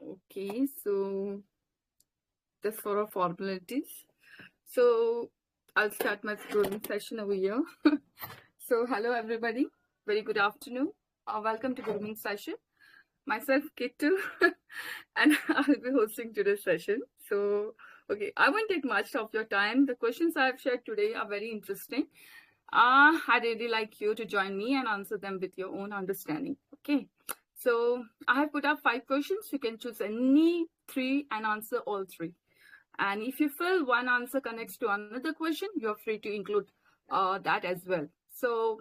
Okay, so just for our formalities. So I'll start my grooming session over here. So hello everybody. Very good afternoon. Welcome to grooming session. Myself Kittu and I'll be hosting today's session. So okay, I won't take much of your time. The questions I've shared today are very interesting. I'd really like you to join me and answer them with your own understanding. Okay. So I have put up 5 questions. You can choose any 3 and answer all 3. And if you feel one answer connects to another question, you're free to include that as well. So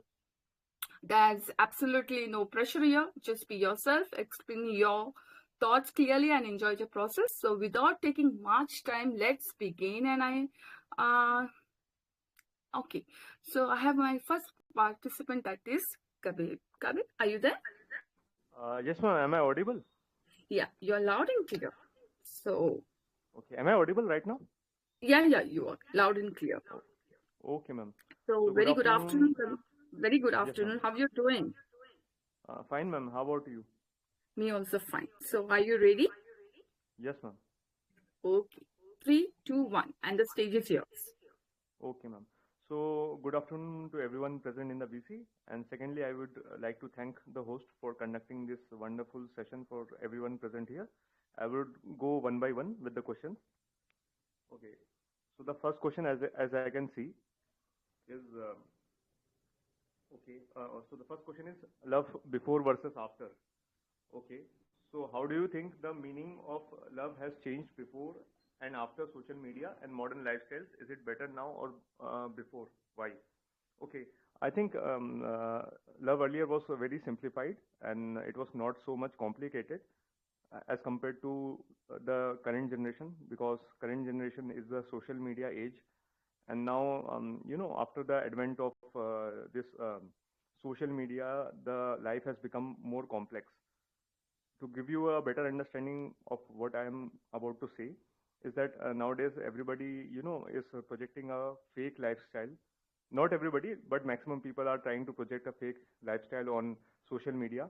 there's absolutely no pressure here. Just be yourself, explain your thoughts clearly, and enjoy the process. So without taking much time, let's begin. And okay, so I have my first participant, that is Kabir. Kabir, are you there? Yes, ma'am. Am I audible? Yeah, you're loud and clear. So, Okay. Am I audible right now? yeah, you are loud and clear. Okay, ma'am. So, So good very good afternoon. afternoon, Kabir. Very good Yes, ma'am. afternoon. How are you doing? Fine, ma'am. How about you? Me also fine. So, are you ready? Yes, ma'am. Okay. 3, 2, 1, and the stage is yours. Okay, ma'am. So good afternoon to everyone present in the VC. And secondly, I would like to thank the host for conducting this wonderful session for everyone present here. I would go one by one with the questions. Okay. So the first question, as I can see, is okay. So the first question is love before versus after. Okay. So how do you think the meaning of love has changed before and after social media and modern lifestyles? Is it better now or before? Why? Okay. I think love earlier was very simplified and it was not so much complicated as compared to the current generation, because current generation is the social media age. And now, after the advent of this social media, the life has become more complex. To give you a better understanding of what I am about to say, is that nowadays everybody, is projecting a fake lifestyle. Not everybody, but maximum people are trying to project a fake lifestyle on social media.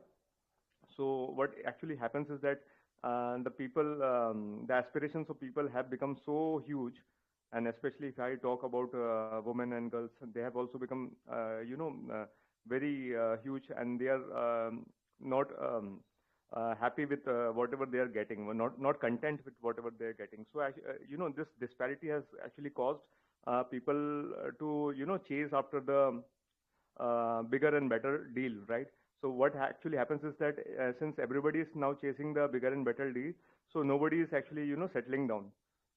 So what actually happens is that the aspirations of people have become so huge, and especially if I talk about women and girls, they have also become, very huge, and they are not happy with whatever they are getting, or not content with whatever they are getting. So this disparity has actually caused people to chase after the bigger and better deal, right? So what actually happens is that since everybody is now chasing the bigger and better deal, so nobody is actually settling down.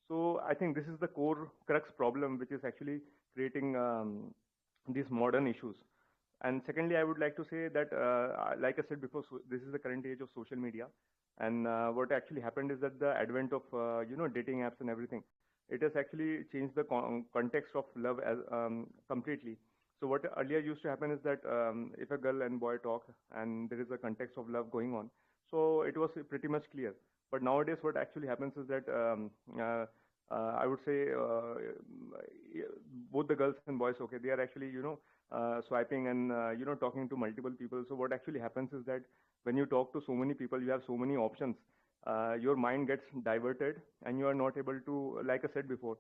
So I think this is the core crux problem which is actually creating these modern issues. And secondly, I would like to say that, like I said before, this is the current age of social media. And what actually happened is that the advent of, dating apps and everything, it has actually changed the context of love as completely. So what earlier used to happen is that if a girl and boy talk and there is a context of love going on, so it was pretty much clear. But nowadays, what actually happens is that I would say both the girls and boys, okay, they are actually swiping and talking to multiple people. So what actually happens is that when you talk to so many people, you have so many options. Your mind gets diverted, and you are not able to, like I said before,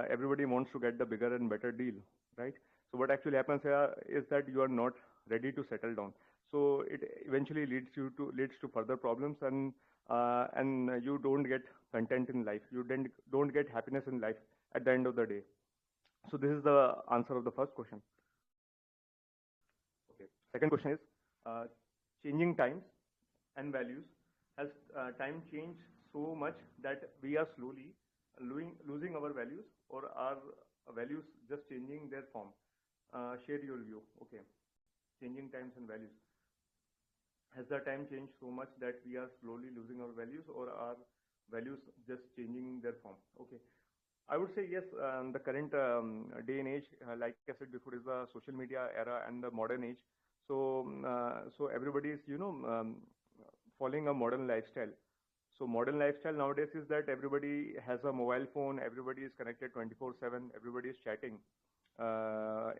everybody wants to get the bigger and better deal, right? So what actually happens here is that you are not ready to settle down. So it eventually leads to further problems, and you don't get content in life. You don't get happiness in life at the end of the day. So this is the answer of the first question. Okay. Second question is uh, changing times and values. Has time changed so much that we are slowly losing our values, or are values just changing their form? Share your view. Okay. Changing times and values. Has the time changed so much that we are slowly losing our values, or are values just changing their form? Okay. I would say yes. The current day and age, like I said before, is the social media era and the modern age. So everybody is following a modern lifestyle. So modern lifestyle nowadays is that everybody has a mobile phone, everybody is connected 24/7, everybody is chatting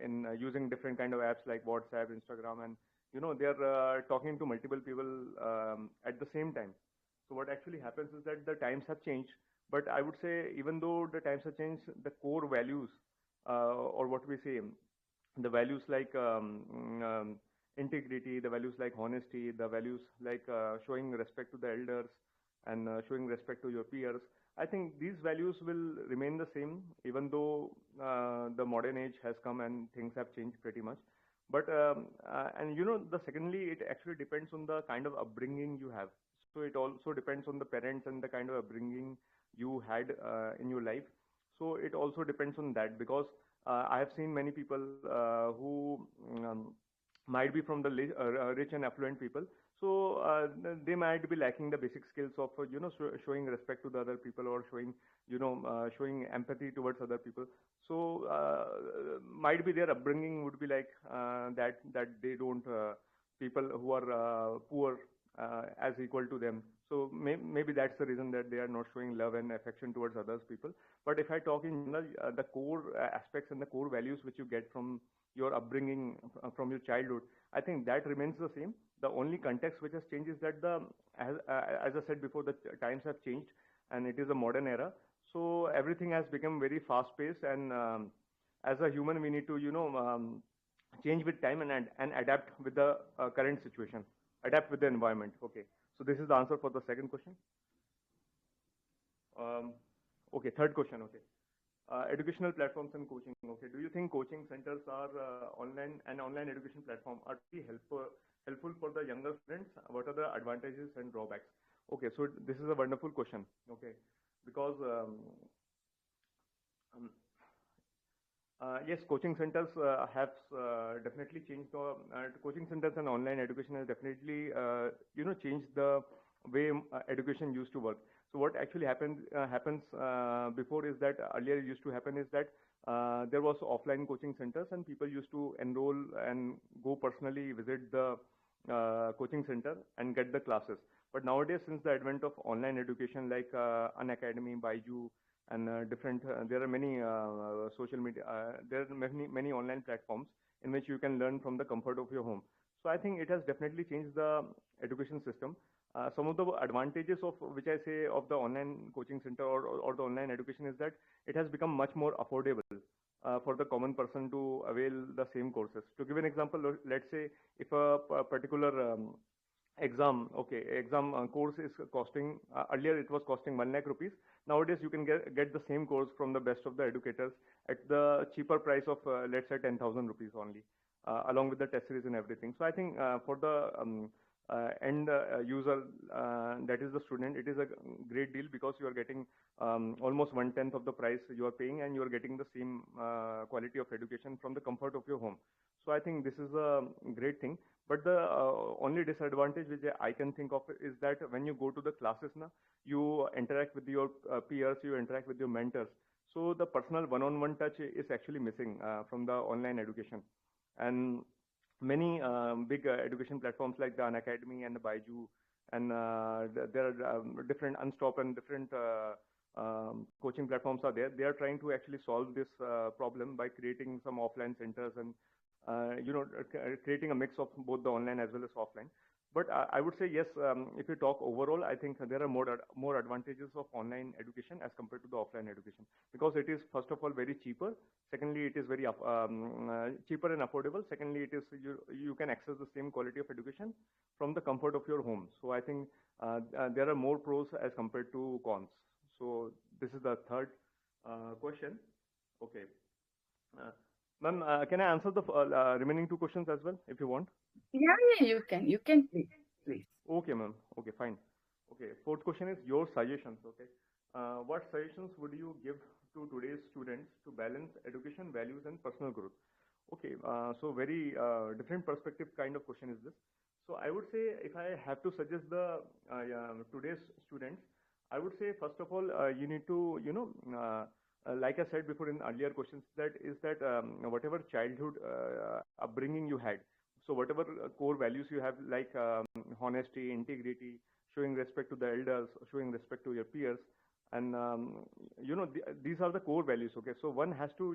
in using different kind of apps like WhatsApp, Instagram, and they are talking to multiple people at the same time. So what actually happens is that the times have changed, but I would say even though the times have changed, the core values, or what we say, the values like integrity, the values like honesty, the values like showing respect to the elders and showing respect to your peers. I think these values will remain the same even though the modern age has come and things have changed pretty much. But and the secondly, it actually depends on the kind of upbringing you have. So it also depends on the parents and the kind of upbringing you had in your life. So it also depends on that, because I have seen many people who might be from the rich and affluent people. So they might be lacking the basic skills of showing respect to the other people, or showing empathy towards other people. So might be their upbringing would be like that they don't people who are poor as equal to them. So maybe that's the reason that they are not showing love and affection towards others people. But if I talk in general, the core aspects and the core values which you get from your upbringing, from your childhood, I think that remains the same. The only context which has changed is that as I said before, the times have changed and it is a modern era. So everything has become very fast paced, and as a human, we need to change with time and adapt with the current situation, adapt with the environment. Okay. So this is the answer for the second question. Um, okay, third question. Okay. Educational platforms and coaching. Okay, do you think coaching centers are online education platform are really helpful for the younger students? What are the advantages and drawbacks? Okay, so this is a wonderful question. Okay, because um, yes, coaching centers have definitely changed the coaching centers and online education has definitely changed the way education used to work. So what actually happens before is that earlier used to happen is that there was offline coaching centers and people used to enroll and go personally visit the coaching center and get the classes. But nowadays, since the advent of online education like Unacademy, Baiju, and there are many social media, there are many online platforms in which you can learn from the comfort of your home. So I think it has definitely changed the education system. Some of the advantages of which I say of the online coaching center or the online education is that it has become much more affordable for the common person to avail the same courses. To give an example, let's say if a particular exam course is costing, earlier it was costing 1 lakh rupees. Nowadays you can get the same course from the best of the educators at the cheaper price of let's say 10,000 rupees only, along with the test series and everything. So I think for the end user, that is the student, it is a great deal, because you are getting almost 1/10 of the price you are paying, and you are getting the same quality of education from the comfort of your home. So I think this is a great thing. But the only disadvantage which I can think of is that when you go to the classes now, you interact with your peers, you interact with your mentors. So the personal one-on-one touch is actually missing from the online education. And many big education platforms like the Unacademy and the Baiju, and there are different Unstop and different coaching platforms are there. They are trying to actually solve this problem by creating some offline centers and creating a mix of both the online as well as offline. But I would say yes, if you talk overall, I think there are more advantages of online education as compared to the offline education, because it is first of all very cheaper. Secondly, it is very cheaper and affordable. Secondly, it is you can access the same quality of education from the comfort of your home. So I think there are more pros as compared to cons. So this is the third question. Okay. Uh, Ma'am, can I answer the remaining two questions as well, if you want? Yeah, yeah, you can please, please. Okay, ma'am. Okay, fine. Okay, fourth question is your suggestions. Okay, what suggestions would you give to today's students to balance education, values, and personal growth? Okay, so very different perspective kind of question is this. So I would say if I have to suggest the today's students, I would say first of all you need to like I said before in earlier questions, that whatever childhood upbringing you had, so whatever core values you have, like honesty, integrity, showing respect to the elders, showing respect to your peers, and these are the core values. Okay, so one has to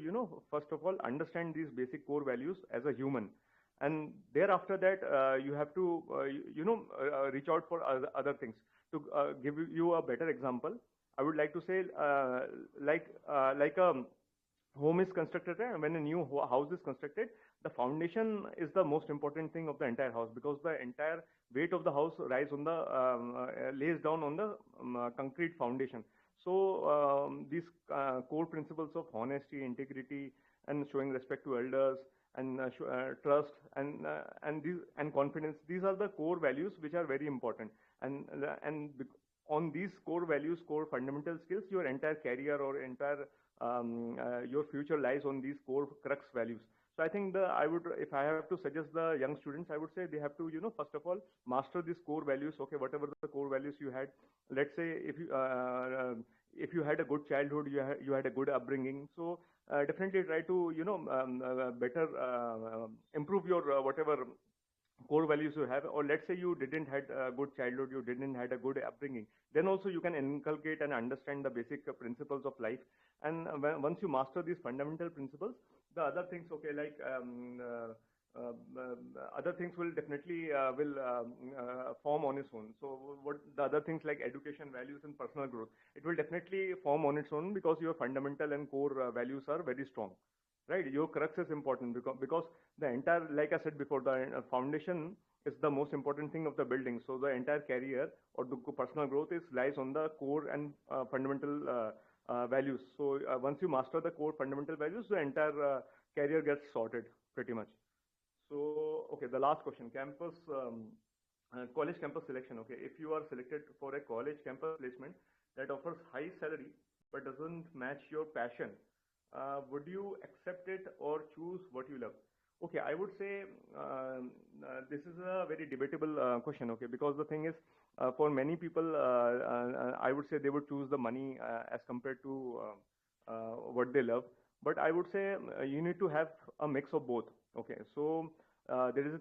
first of all understand these basic core values as a human, and thereafter that you have to reach out for other things. To give you a better example, I would like to say, like a home is constructed, and when a new house is constructed, the foundation is the most important thing of the entire house, because the entire weight of the house lays down on the concrete foundation. So these core principles of honesty, integrity, and showing respect to elders, and trust, and confidence, these are the core values which are very important. On these core values, core fundamental skills, your entire career or entire your future lies on these core crux values. So I think if I have to suggest the young students, I would say they have to, first of all, master these core values. Okay, whatever the core values you had, let's say if you had a good childhood, you had a good upbringing. So definitely try to, better improve your whatever core values you have. Or let's say you didn't had a good childhood, you didn't had a good upbringing, then also you can inculcate and understand the basic principles of life. And once you master these fundamental principles, the other things, okay, like other things will definitely form on its own. So what the other things like education, values, and personal growth, it will definitely form on its own, because your fundamental and core values are very strong, right? Your crux is important, because the entire, like I said before, the foundation is the most important thing of the building. So the entire career or the personal growth lies on the core and fundamental values. So once you master the core fundamental values, the entire career gets sorted pretty much. So okay, the last question: college campus selection. Okay, if you are selected for a college campus placement that offers high salary but doesn't match your passion, would you accept it or choose what you love? Okay, I would say this is a very debatable question. Okay, because the thing is, for many people, I would say they would choose the money as compared to what they love. But I would say you need to have a mix of both. Okay, so there is a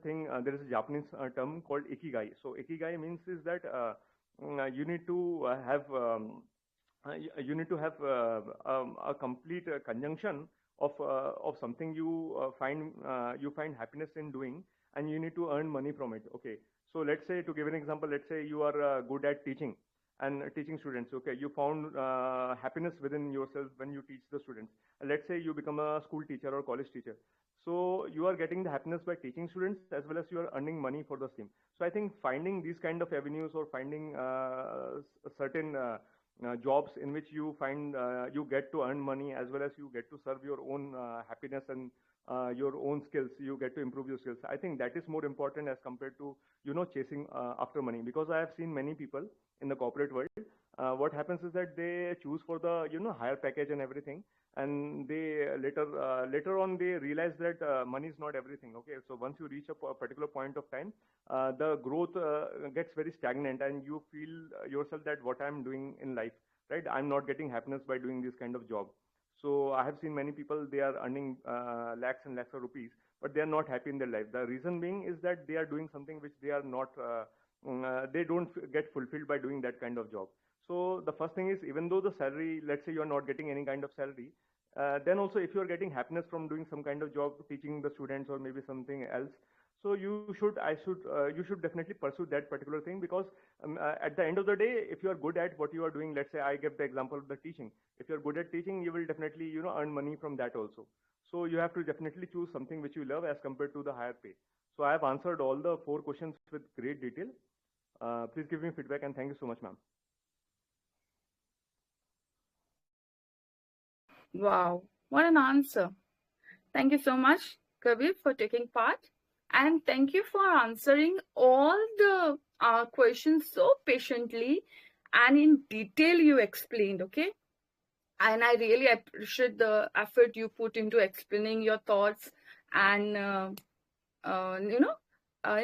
Japanese term called ikigai. So ikigai means is that you need to have a complete conjunction of something you find happiness in doing, and you need to earn money from it. Okay, so let's say, to give an example, let's say you are good at teaching and teaching students. Okay, you found happiness within yourself when you teach the students. Let's say you become a school teacher or college teacher. So you are getting the happiness by teaching students, as well as you are earning money for the same. So I think finding these kind of avenues, or finding certain jobs in which you find you get to earn money, as well as you get to serve your own happiness and your own skills, you get to improve your skills. I think that is more important as compared to chasing after money. Because I have seen many people in the corporate world, what happens is that they choose for the higher package and everything, and they later on they realize that money is not everything. Okay, so once you reach a particular point of time, the growth gets very stagnant, and you feel yourself that what I'm doing in life, right? I'm not getting happiness by doing this kind of job. So I have seen many people, they are earning lakhs and lakhs of rupees, but they are not happy in their life. The reason being is that they are doing something which they are not, they don't get fulfilled by doing that kind of job. So the first thing is, even though the salary, let's say you are not getting any kind of salary, then also if you are getting happiness from doing some kind of job, teaching the students or maybe something else, so you should definitely pursue that particular thing. Because at the end of the day, if you are good at what you are doing, let's say I give the example of the teaching. If you're good at teaching, you will definitely earn money from that also. So you have to definitely choose something which you love as compared to the higher pay. So I have answered all the 4 questions with great detail. Please give me feedback, and thank you so much, ma'am. Wow, what an answer. Thank you so much, Kabir, for taking part. And thank you for answering all the questions so patiently and in detail you explained, okay? And I really appreciate the effort you put into explaining your thoughts. And,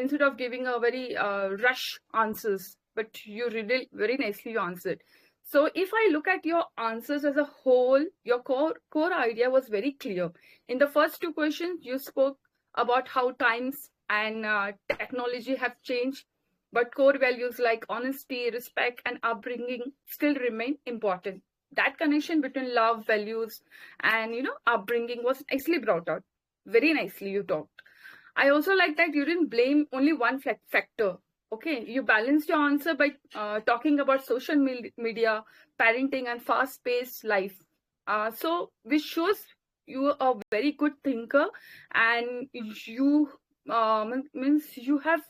instead of giving a very rush answers, but you really very nicely answered. So if I look at your answers as a whole, your core idea was very clear. In the first 2 questions, you spoke about how times and technology have changed, but core values like honesty, respect, and upbringing still remain important. That connection between love, values, and upbringing was nicely brought out. Very nicely you talked. I also like that you didn't blame only one factor. Okay, you balanced your answer by talking about social media, parenting, and fast-paced life. Which shows you are a very good thinker, and you means you have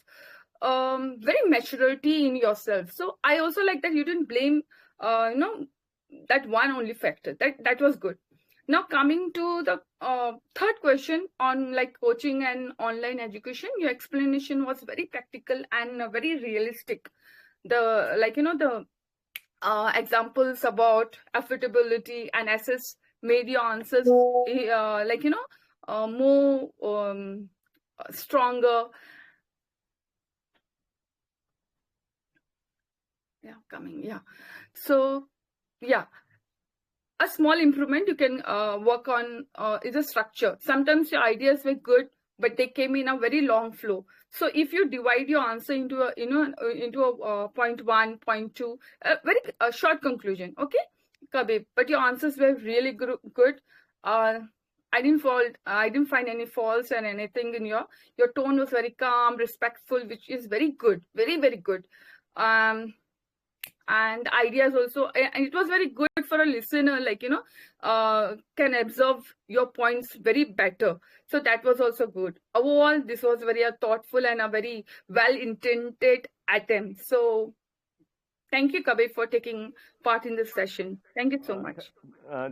very maturity in yourself. So I also like that you didn't blame, that one only factor. That was good. Now coming to the third question on like coaching and online education, your explanation was very practical and very realistic. The the examples about affordability and access made your answers more stronger. Yeah, coming. Yeah. So yeah, a small improvement you can work on is a structure. Sometimes your ideas were good, but they came in a very long flow. So if you divide your answer into a point one, point two, a very short conclusion, okay, Kabir. But your answers were really good. Uh, I didn't find any faults and anything in your tone was very calm, respectful, which is very good, very very good. And ideas also, and it was very good for a listener, can observe your points very better. So that was also good. Overall, this was very thoughtful and a very well intended attempt. So thank you, Kabir, for taking part in this session. Thank you so much.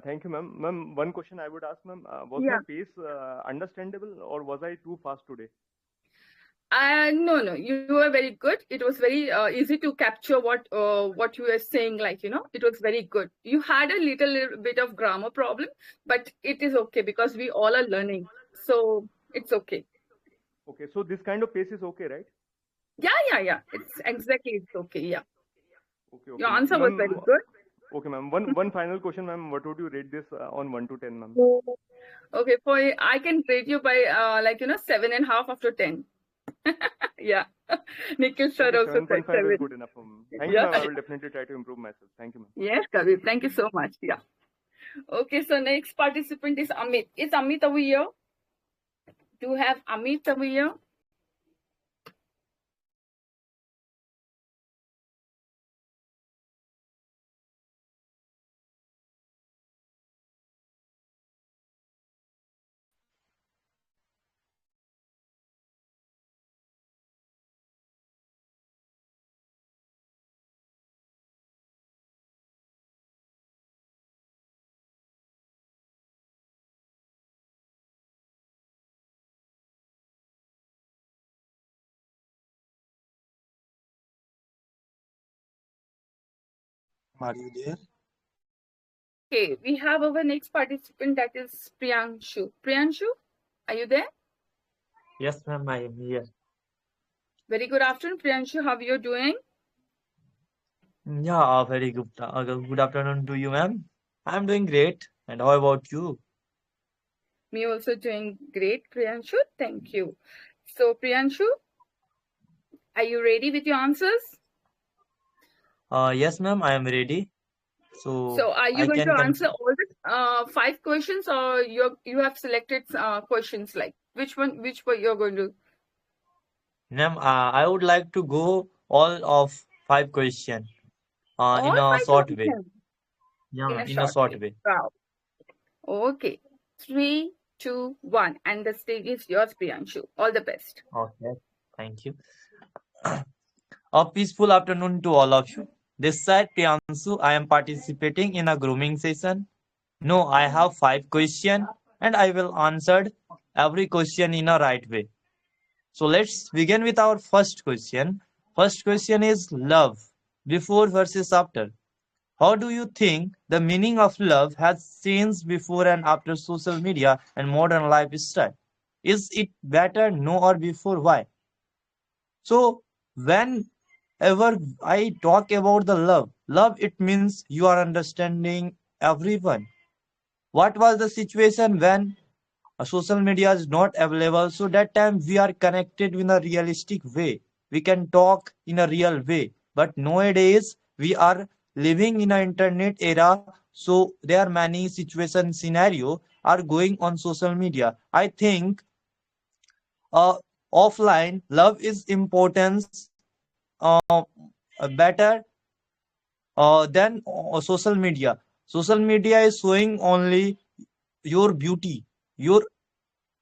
Thank you, ma'am. Ma'am, one question I would ask, ma'am, was my Yeah. pace understandable or was I too fast today? No, you were very good. It was very easy to capture what you were saying. It was very good. You had a little bit of grammar problem, but it is okay because we all are learning, so it's okay. Okay, so this kind of pace is okay, right? Yeah. It's okay. Yeah, Okay, your okay, answer was very ma'am. good. Okay, ma'am. One final question, ma'am. What would you rate this on 1 to 10, ma'am? Okay, I can rate you by 7.5 after 10. Yeah, Nikhil sir Okay, also said 7.5 is 7. good enough for me. Thank you, Yeah. ma'am. I will definitely try to improve myself. Thank you, ma'am. Yes, Kabir. Thank you so much. Yeah. Okay, so next participant is Amit. Is Amit over here? Do you have Amit over here? Are you there? Okay, we have our next participant, that is Priyanshu. Priyanshu, are you there? Yes, ma'am, I am here. Very good afternoon, Priyanshu. How are you doing? Yeah, very good afternoon to you, ma'am. I'm doing great. And how about you? Me also doing great, Priyanshu. Thank you. So, Priyanshu, are you ready with your answers? Yes, ma'am, I am ready. So So, are you I going to can answer continue. all the 5 questions, or you have selected questions, like which one you're going to? Ma'am, I would like to go all of 5 questions All in a five short way. questions in Yeah, a in a short short way. way. Wow. Okay. 3, 2, 1. And the stage is yours, Priyanshu. All the best. Okay, thank you. A peaceful afternoon to all of you. This side Priyansu, I am participating in a grooming session. No, I have 5 questions and I will answer every question in a right way. So let's begin with our first question. First question is love before versus after. How do you think the meaning of love has changed before and after social media and modern lifestyle? Is it better, no, or before? Why? So whenever I talk about the love, it means you are understanding everyone. What was the situation when social media is not available? So that time we are connected in a realistic way. We can talk in a real way. But nowadays we are living in an internet era. So there are many situation scenario are going on social media. I think uh, offline love is importance better than social media. Social media is showing only your beauty, your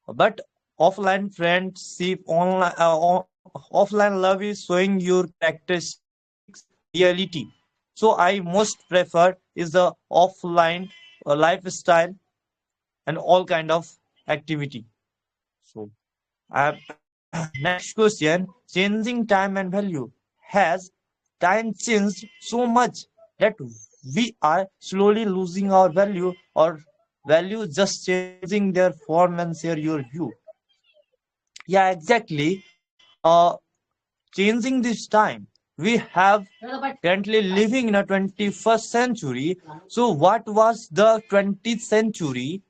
but offline friendship, offline love is showing your characteristics, reality. So I most prefer is the offline lifestyle and all kind of activity. So next question: changing time and value. Has time changed so much that we are slowly losing our value, or value just changing their form? And share your view. Yeah, exactly. Changing this time. We have currently living in a 21st century. So what was the 20th century?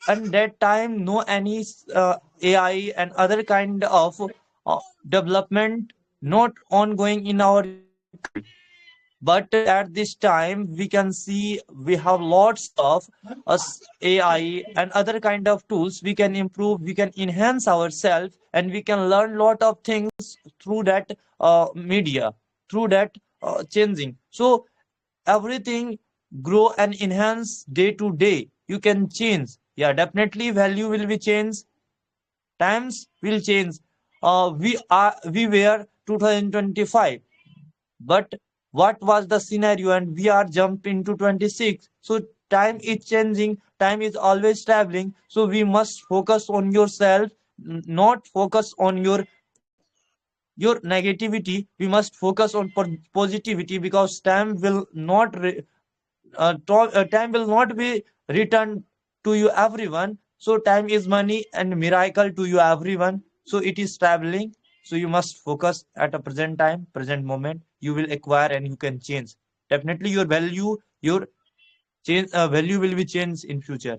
And that time, no any AI and other kind of development not ongoing in our country. But at this time, we can see we have lots of AI and other kind of tools. We can improve, we can enhance ourselves, and we can learn lot of things through that media, through that changing. So everything grow and enhance day to day. You can change. Yeah, definitely value will be changed. Times will change. We were 2025, but what was the scenario, and we are jump into 26. So time is changing, time is always traveling, so we must focus on yourself, not focus on your negativity. We must focus on positivity, because time will not time will not be returned to you everyone. So time is money and miracle to you everyone. So it is traveling. So you must focus at a present time, present moment. You will acquire and you can change. Definitely your value, your change value will be changed in future.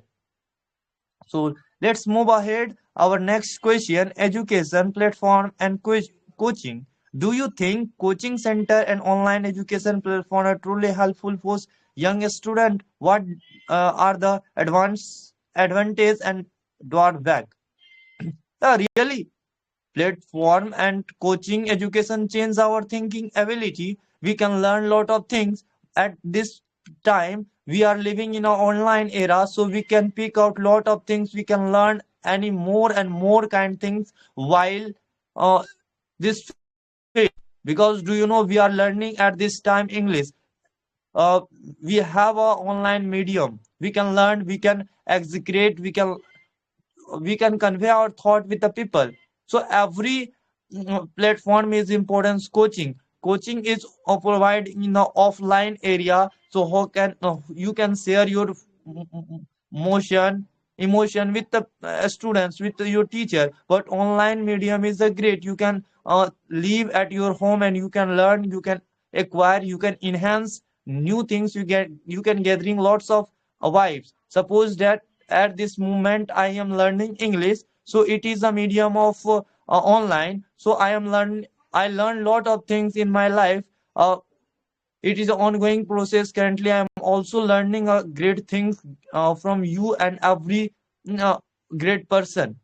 So let's move ahead. Our next question: education platform and coaching. Do you think coaching center and online education platform are truly helpful for young student? What are the advantage and drawback? Really, platform and coaching education change our thinking ability. We can learn lot of things at this time. We are living in an online era, so we can pick out lot of things. We can learn any more and more kind things while this phase. Because do you know, we are learning at this time English. uh, we have a online medium. We can learn, we can execrate, we can convey our thought with the people. So every platform is important. Coaching is provided in the offline area. So how can you can share your motion emotion with the students, with your teacher. But online medium is a great. You can live at your home and you can learn, you can acquire, you can enhance new things. You can gathering lots of vibes. Suppose that at this moment I am learning English, so it is a medium of online. So I learn lot of things in my life. It is an ongoing process. Currently I am also learning great things from you and every uh, great person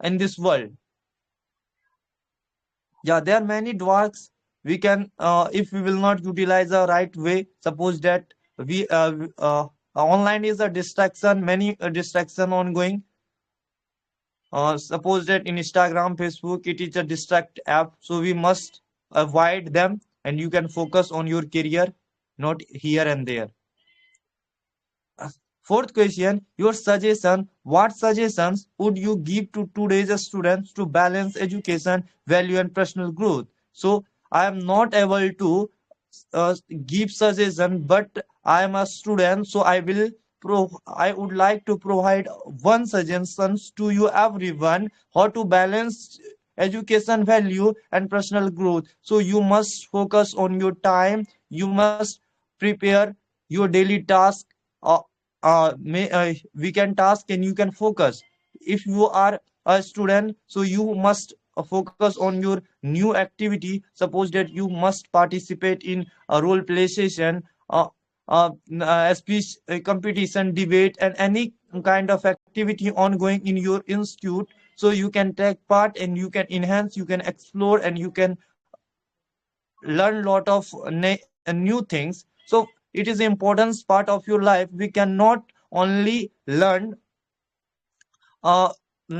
in this world. Yeah, there are many dwarfs. We can if we will not utilize the right way. Suppose that we online is a distraction, many distraction ongoing. Suppose that in Instagram, Facebook, it is a distract app, so we must avoid them, and you can focus on your career, not here and there. Fourth question: your suggestion. What suggestions would you give to today's students to balance education, value, and personal growth? So I am not able to uh, give suggestion, but I am a student, so I would like to provide one suggestions to you everyone, how to balance education, value, and personal growth. So you must focus on your time. You must prepare your daily task. uh, we can task and you can focus. If you are a student, so you must focus on your new activity. Suppose that you must participate in a role play session, a speech, a competition, debate, and any kind of activity ongoing in your institute. So you can take part and you can enhance, you can explore, and you can learn lot of new things. So it is important part of your life. We cannot only learn uh,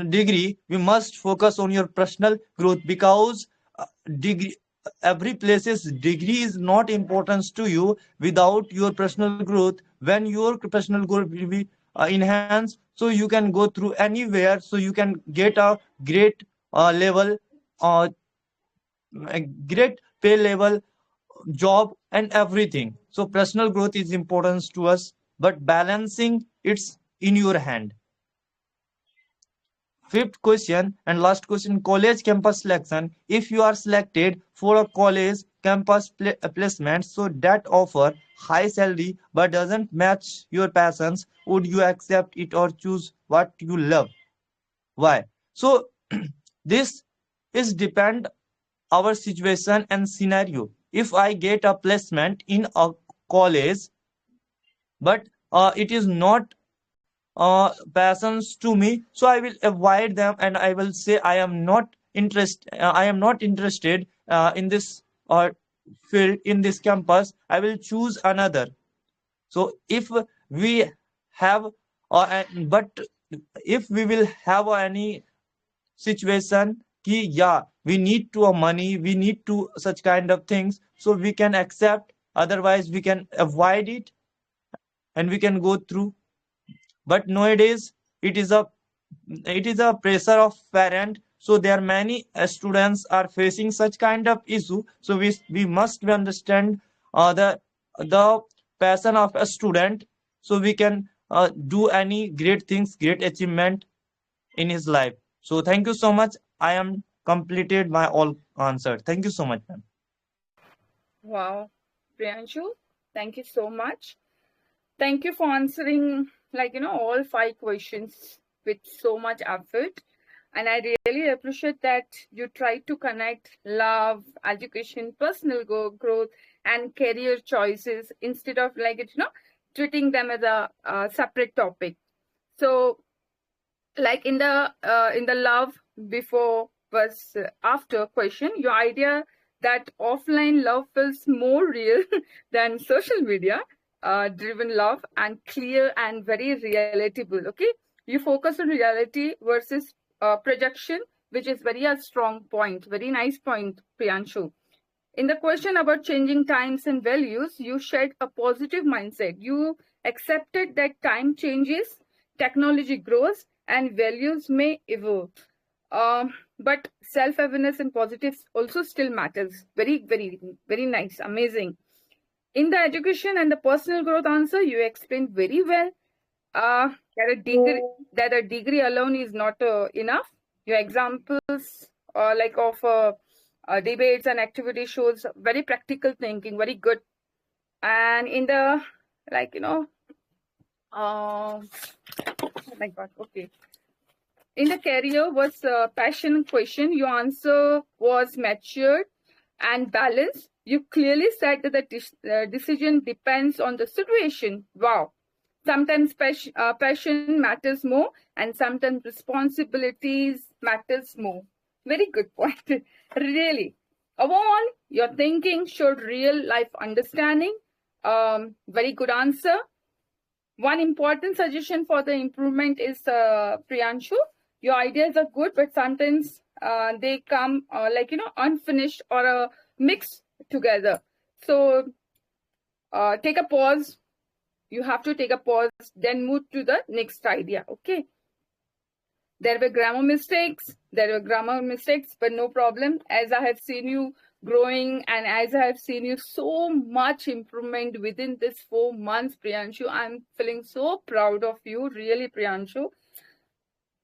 degree. We must focus on your personal growth, because degree, every place's degree is not importance to you without your personal growth. When your personal growth will be enhanced, so you can go through anywhere, so you can get a great level, uh, a great pay level, job and everything. So personal growth is important to us, but balancing it's in your hand. Fifth question and last question, college campus selection. If you are selected for a college campus placement, so that offer high salary but doesn't match your passions, would you accept it or choose what you love? Why? So this is depend our situation and scenario. If I get a placement in a college, but it is not passions to me, so I will avoid them and I will say I am not interested in this field, in this campus. I will choose another. So if we have but if we will have any situation ki yeah, we need to money, we need to such kind of things, so we can accept, otherwise we can avoid it and we can go through. But nowadays it is a pressure of parent, so there are many students are facing such kind of issue. So we must understand the passion of a student, so we can do any great things, great achievement in his life. So thank you so much. I am completed my all answer. Thank you so much, ma'am. Wow, Priyanshu, thank you so much. Thank you for answering, all 5 questions with so much effort. And I really appreciate that you try to connect love, education, personal growth, and career choices instead of treating them as a separate topic. So, like in the love before was after question, your idea that offline love feels more real than social media driven love, and clear and very relatable. Okay, you focus on reality versus projection, which is very a strong point, very nice point, Priyanshu. In the question about changing times and values, you shared a positive mindset. You accepted that time changes, technology grows, and values may evolve. But self-awareness and positives also still matters. Very, very, very nice, amazing. In the education and the personal growth answer, you explained very well that a degree alone is not enough. Your examples of debates and activity shows very practical thinking, very good. And in the oh my God, okay. In the career was passion question, your answer was matured and balanced. You clearly said that the decision depends on the situation. Wow. Sometimes passion matters more, and sometimes responsibilities matters more. Very good point. Really. Overall, your thinking showed real life understanding. Very good answer. One important suggestion for the improvement is Priyanshu. Your ideas are good, but sometimes they come unfinished or mixed together. So take a pause. You have to take a pause, then move to the next idea. Okay. There were grammar mistakes. But no problem. As I have seen you growing and as I have seen you so much improvement within this 4 months, Priyanshu, I'm feeling so proud of you, really, Priyanshu.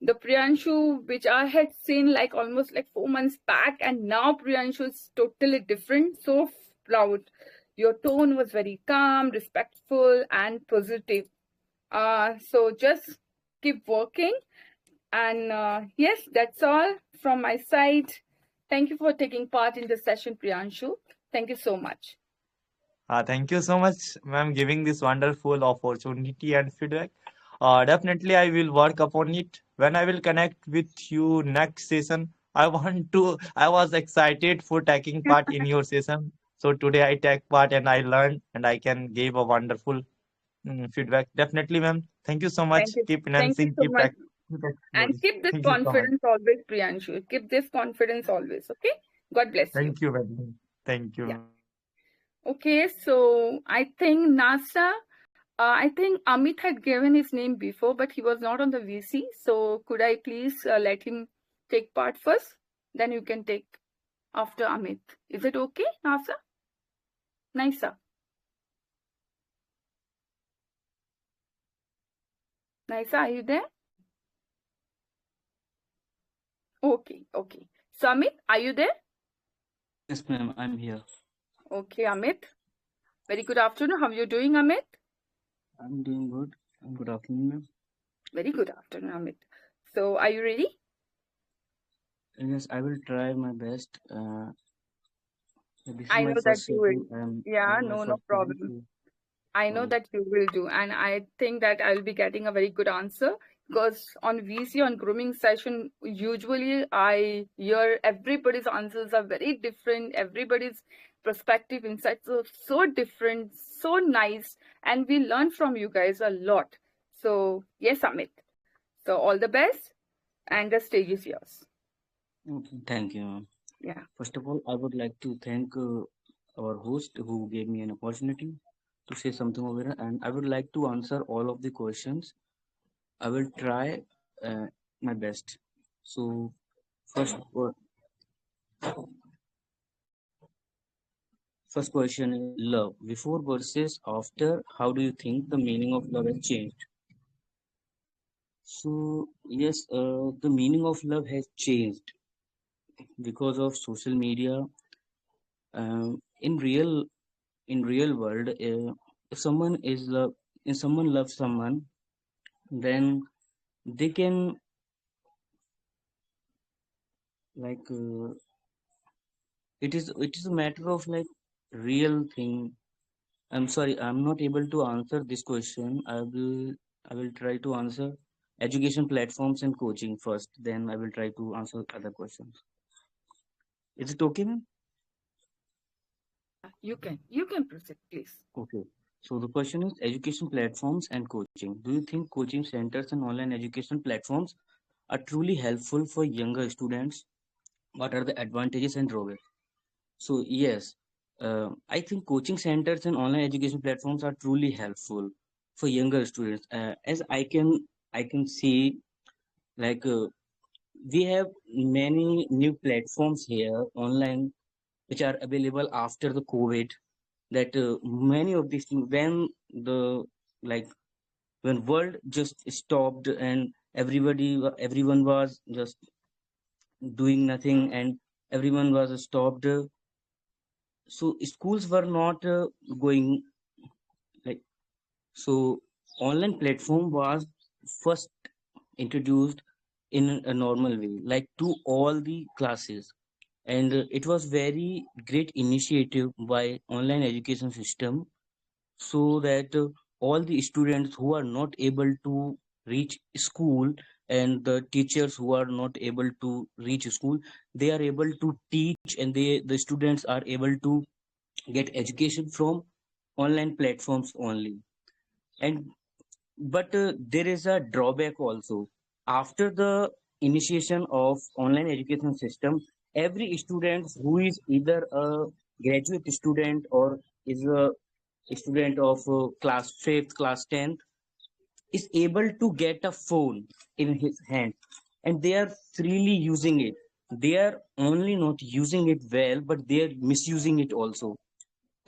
The Priyanshu which I had seen almost 4 months back, and now Priyanshu is totally different. So proud. Your tone was very calm, respectful, and positive. So just keep working. And yes, that's all from my side. Thank you for taking part in this session, Priyanshu. Thank you so much. Thank you so much, ma'am, giving this wonderful opportunity and feedback. Definitely, I will work upon it. When I will connect with you next session, I was excited for taking part in your session. So today I take part and I learned and I can give a wonderful feedback. Definitely, ma'am. Thank you so much. Thank you. Keep Thank you enhancing, so much. keep And exploring. keep this Thank you so much. confidence always, Priyanshu. Keep this confidence always. Okay. God bless you. Thank you, madam. Thank you, Yeah. ma'am. Okay. So I think NASA. I think Amit had given his name before, but he was not on the VC. So could I please let him take part first? Then you can take after Amit. Is it okay, NASA? Nisa. Nisa, are you there? Okay. Okay. So Amit, are you there? Yes, ma'am, I'm here. Okay, Amit. Very good afternoon. How are you doing, Amit? I'm doing good. Good afternoon, ma'am. Very good afternoon, Amit. So are you ready? Yes, I will try my best. This is I my know that first you session. will. This Yeah, is my no first time. problem. I know So, that you will do, and I think that I'll be getting a very good answer because on VC on grooming session, usually I hear everybody's answers are very different, everybody's perspective, insights are so different, so nice, and we learn from you guys a lot. So yes, Amit. So all the best, and the stage is yours. okay, thank you, ma'am. Yeah. First of all, I would like to thank our host who gave me an opportunity to say something over here, and I would like to answer all of the questions. I will try my best. So, first, first question is love. Before versus after, how do you think the meaning of love has changed? So yes, the meaning of love has changed because of social media. In real world, if someone is love, if someone loves someone, then they can like it is a matter of like real thing. I'm sorry, I'm not able to answer this question. I will try to answer education platforms and coaching first. Then I will try to answer other questions. Is it okay, ma'am? You can proceed, please. Okay. So the question is education platforms and coaching. Do you think coaching centers and online education platforms are truly helpful for younger students? What are the advantages and drawbacks? So yes, I think coaching centers and online education platforms are truly helpful for younger students. As I can see, like we have many new platforms here online which are available after the COVID. That many of these things when the like when world just stopped and everyone was just doing nothing and everyone was stopped, so schools were not going like so online platform was first introduced in a normal way like to all the classes, and it was very great initiative by online education system, so that all the students who are not able to reach school and the teachers who are not able to reach school, they are able to teach, and the students are able to get education from online platforms only. And but there is a drawback also. After the initiation of online education system, every student who is either a graduate student or is a student of class 5th class 10th is able to get a phone in his hand, and they are freely using it. They are only not using it well, but they are misusing it also.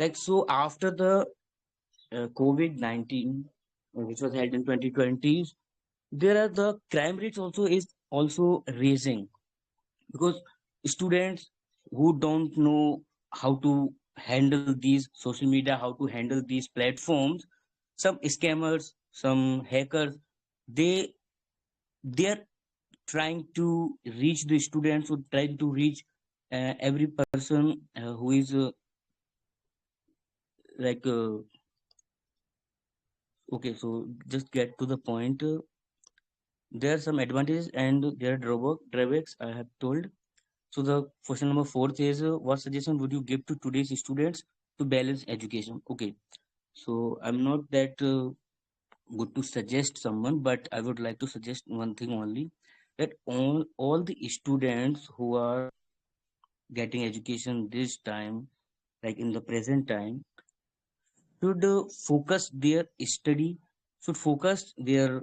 Like so after the COVID-19, which was held in 2020, there are the crime rates also is also raising because students who don't know how to handle these social media, how to handle these platforms, some scammers, some hackers, they they are trying to reach the students, who trying to reach every person who is like okay. So just get to the point. There are some advantages and there are drawbacks I have told. So the question number fourth is, what suggestion would you give to today's students to balance education? Okay, so I'm not that good to suggest someone, but I would like to suggest one thing only, that all the students who are getting education this time, like in the present time, should focus their study, should focus their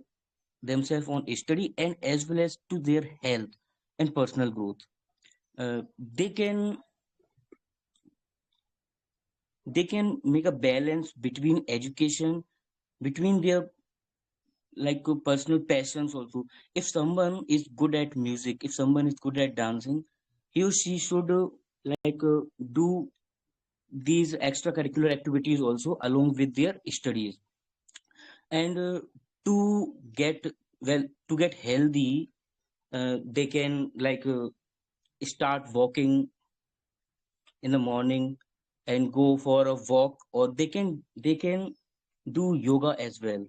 themselves on study and as well as to their health and personal growth. They can make a balance between education, between their personal passions also. If someone is good at music, if someone is good at dancing, he or she should like uh, do these extracurricular activities also along with their studies. And to get to get healthy, they can start walking in the morning and go for a walk, or they can do yoga as well.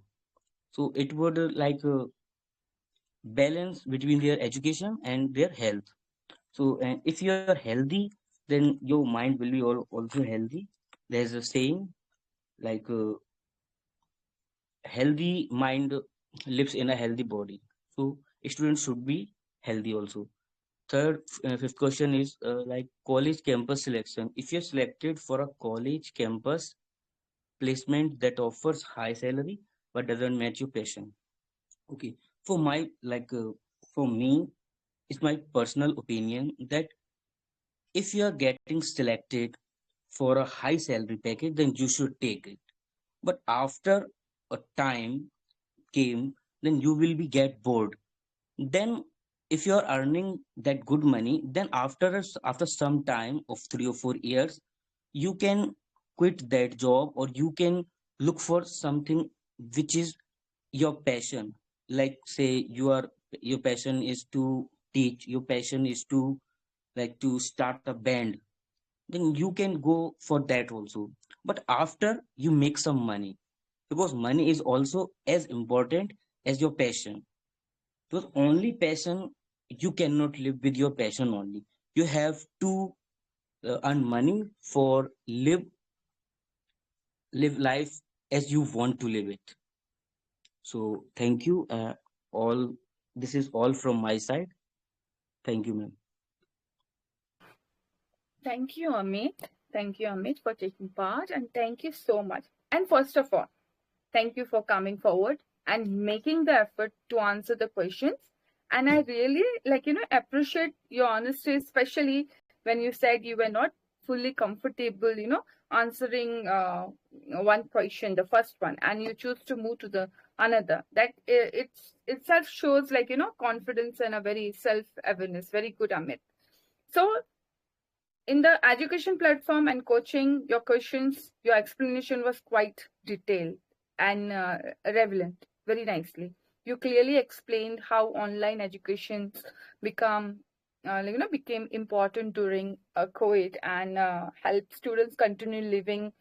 So it would balance between their education and their health. So if you are healthy, then your mind will be also healthy. There's a saying like healthy mind lives in a healthy body. So students should be healthy also. Fifth question is college campus selection. If you're selected for a college campus placement that offers high salary but doesn't match your passion. Okay, for my for me, it's my personal opinion that if you are getting selected for a high salary package, then you should take it. But after a time came, then you will be get bored. Then if you are earning that good money, then after some time of 3 or 4 years, you can quit that job, or you can look for something which is your passion. Like say your passion is to teach, your passion is to to start a band, then you can go for that also. But after you make some money, because money is also as important as your passion. Because only passion, you cannot live with your passion only. You have to earn money for live life as you want to live it. So thank you. All this is all from my side. Thank you, ma'am. Thank you, Amit. Thank you, Amit, for taking part, and thank you so much. And first of all, thank you for coming forward and making the effort to answer the questions. And I really appreciate your honesty, especially when you said you were not fully comfortable, answering one question, the first one, and you choose to move to the another. That it's itself shows confidence and a very self-awareness. Very good, Amit. So in the education platform and coaching, your questions, your explanation was quite detailed and relevant, very nicely. You clearly explained how online education become, became important during COVID and helped students continue living,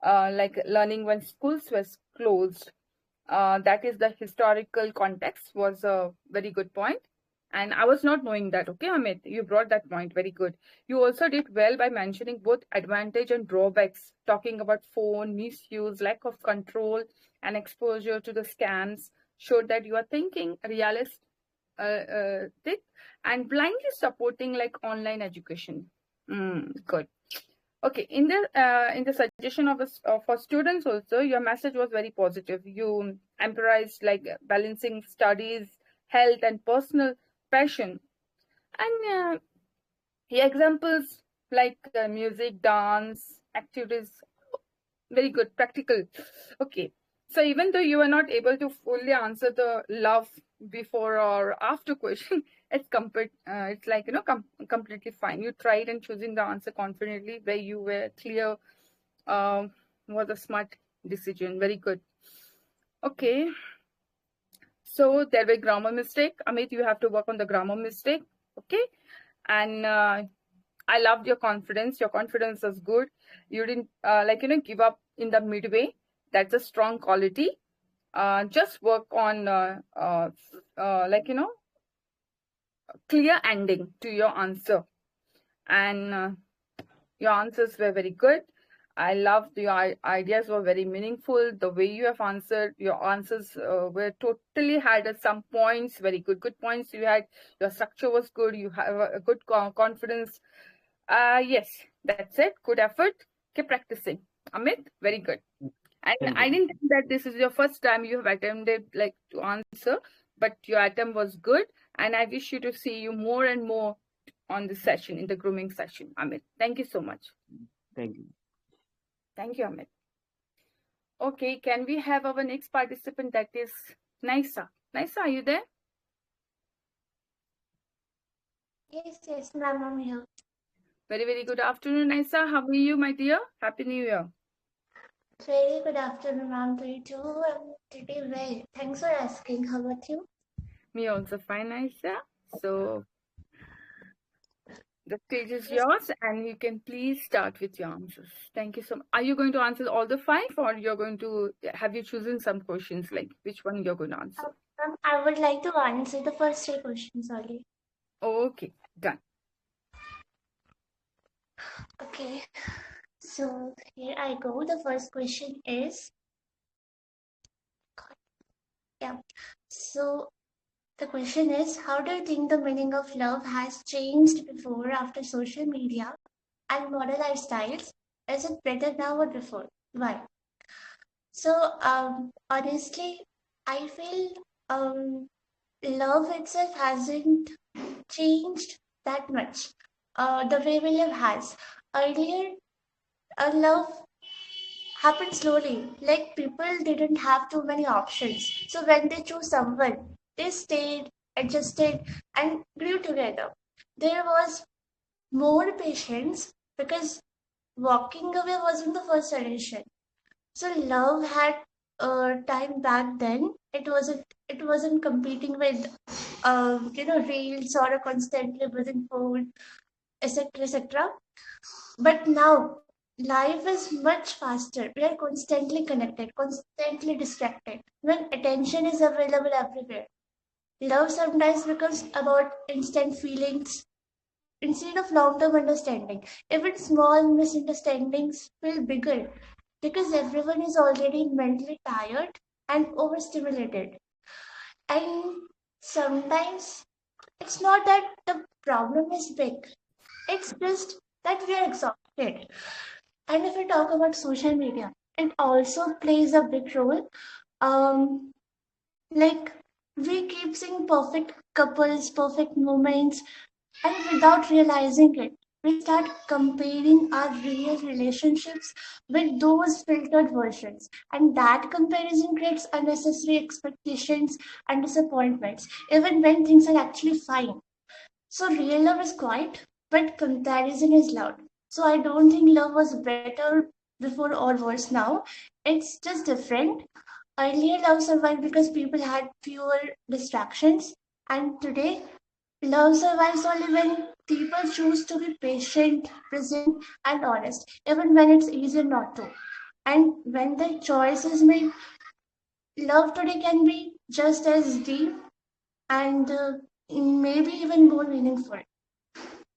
learning when schools were closed. That is the historical context was a very good point. And I was not knowing that. Okay, Amit, you brought that point. Very good. You also did well by mentioning both advantage and drawbacks, talking about phone misuse, lack of control, and exposure to the scams. Showed that you are thinking realistic and blindly supporting online education. Good. Okay, in the suggestion of us for students also, your message was very positive. You emphasized balancing studies, health, and personal passion, and examples music, dance, activities, very good, practical. Okay, so even though you are not able to fully answer the love before or after question, it's it's completely fine. You tried and choosing the answer confidently where you were clear, was a smart decision. Very good. Okay, so there were grammar mistake. Amit, you have to work on the grammar mistake. Okay, and I loved your confidence. Your confidence was good. You didn't give up in the midway. That's a strong quality. Just work on clear ending to your answer. and your answers were very good. I loved your ideas were very meaningful. The way you have answered, your answers were totally had some points, very good points you had. Your structure was good. You have a good confidence. Yes, that's it. Good effort. Keep practicing. Amit, very good. And Thank I you. didn't think that this is your first time you have attempted like to answer, but your attempt was good. And I wish you to see you more and more on this session, in the grooming session, Amit. Thank you so much. Thank you. Thank you, Amit. Okay, can we have our next participant, that is Naisa? Naisa, are you there? Yes, ma'am, I'm here. Very good afternoon, Naisa. How are you, my dear? Happy New Year. Very good afternoon, ma'am, to you too. I'm pretty well. Thanks for asking. How about you? Me also fine, Naisa. So the stage is Yes. yours, and you can please start with your answers. Thank you so much. Are you going to answer all the 5, or you're going to have you chosen some questions, like which one you're going to answer? Ma'am, I would like to answer the first 3 questions only. Okay, done. Okay, so here I go. The first question is, so the question is, how do you think the meaning of love has changed before, after social media and modern lifestyles? Is it better now or before? Why? So, honestly, I feel love itself hasn't changed that much. The way we live has. Earlier, love happened slowly. Like people didn't have too many options. So when they chose someone, they stayed, adjusted, and grew together. There was more patience because walking away wasn't the first solution. So love had time back then. It wasn't competing with reels or a constantly buzzing phone, etc. etc. But now life is much faster. We are constantly connected, constantly distracted. When attention is available everywhere, love sometimes becomes about instant feelings instead of long-term understanding. Even small misunderstandings feel bigger because everyone is already mentally tired and overstimulated. And sometimes it's not that the problem is big, it's just that we are exhausted. And if we talk about social media, it also plays a big role. Like we keep seeing perfect couples, perfect moments, and without realizing it, we start comparing our real relationships with those filtered versions. And that comparison creates unnecessary expectations and disappointments, even when things are actually fine. So, real love is quiet, but comparison is loud. So, I don't think love was better before or worse now. It's just different. Earlier, love survived because people had fewer distractions, and today, love survives only when people choose to be patient, present, and honest, even when it's easier not to. And when the choice is made, love today can be just as deep and maybe even more meaningful.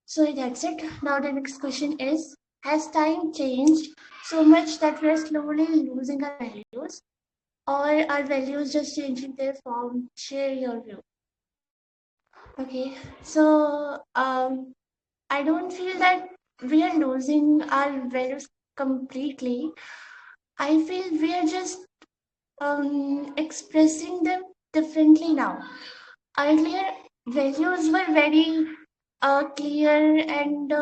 So that's it. Now the next question is, has time changed so much that we are slowly losing our values, or are values just changing their form? Share your view. Okay, so I don't feel that we are losing our values completely. I feel we are just expressing them differently now. Earlier, values were very clear and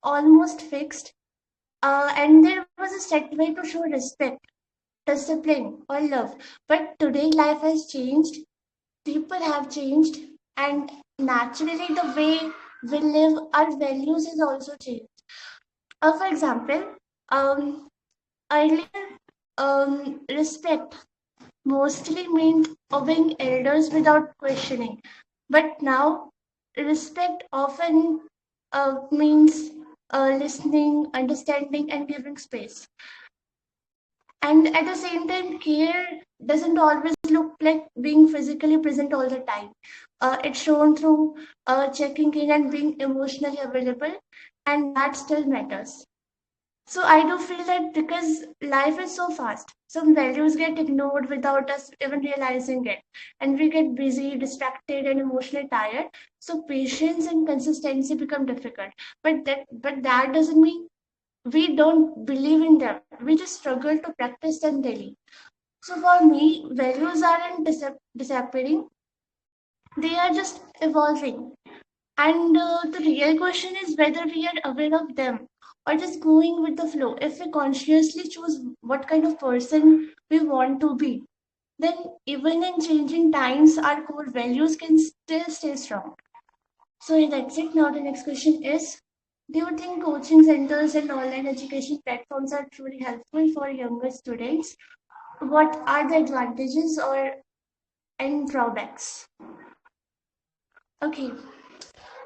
almost fixed, and there was a set way to show respect, discipline, or love. But today, life has changed, people have changed, and naturally, the way we live, our values is also changed. For example, um, earlier, respect mostly meant obeying elders without questioning. But now, respect often means listening, understanding, and giving space. And at the same time, care doesn't always look like being physically present all the time. It's shown through checking in and being emotionally available. and that still matters. So I do feel that because life is so fast, some values get ignored without us even realizing it. And we get busy, distracted, and emotionally tired. So patience and consistency become difficult. But that doesn't mean we don't believe in them. We just struggle to practice them daily. So for me, values aren't disappearing, they are just evolving. And the real question is whether we are aware of them or just going with the flow. If we consciously choose what kind of person we want to be, then even in changing times, our core values can still stay strong. So yeah, that's it. Now the next question is, do you think coaching centers and online education platforms are truly helpful for younger students? What are the advantages or and drawbacks? Okay,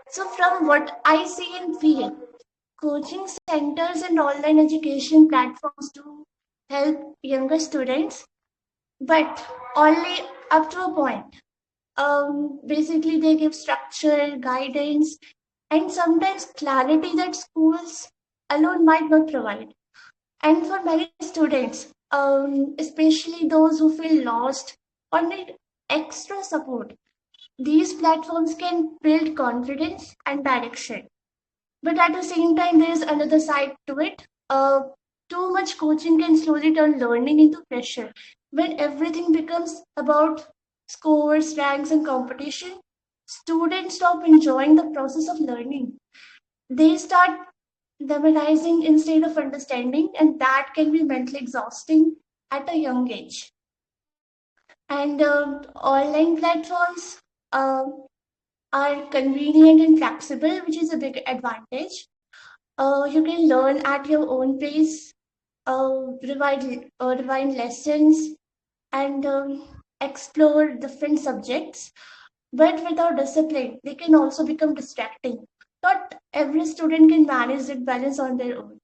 so from what I see and feel, coaching centers and online education platforms do help younger students, but only up to a point. Basically, they give structure, guidance, and sometimes clarity that schools alone might not provide. And for many students, especially those who feel lost or need extra support, these platforms can build confidence and direction. But at the same time, there is another side to it. Too much coaching can slowly turn learning into pressure. When everything becomes about scores, ranks, and competition, students stop enjoying the process of learning. They start memorizing instead of understanding, and that can be mentally exhausting at a young age. And online platforms uh, are convenient and flexible, which is a big advantage. You can learn at your own pace, revise lessons, and explore different subjects. But without discipline, they can also become distracting. Not every student can manage that balance on their own.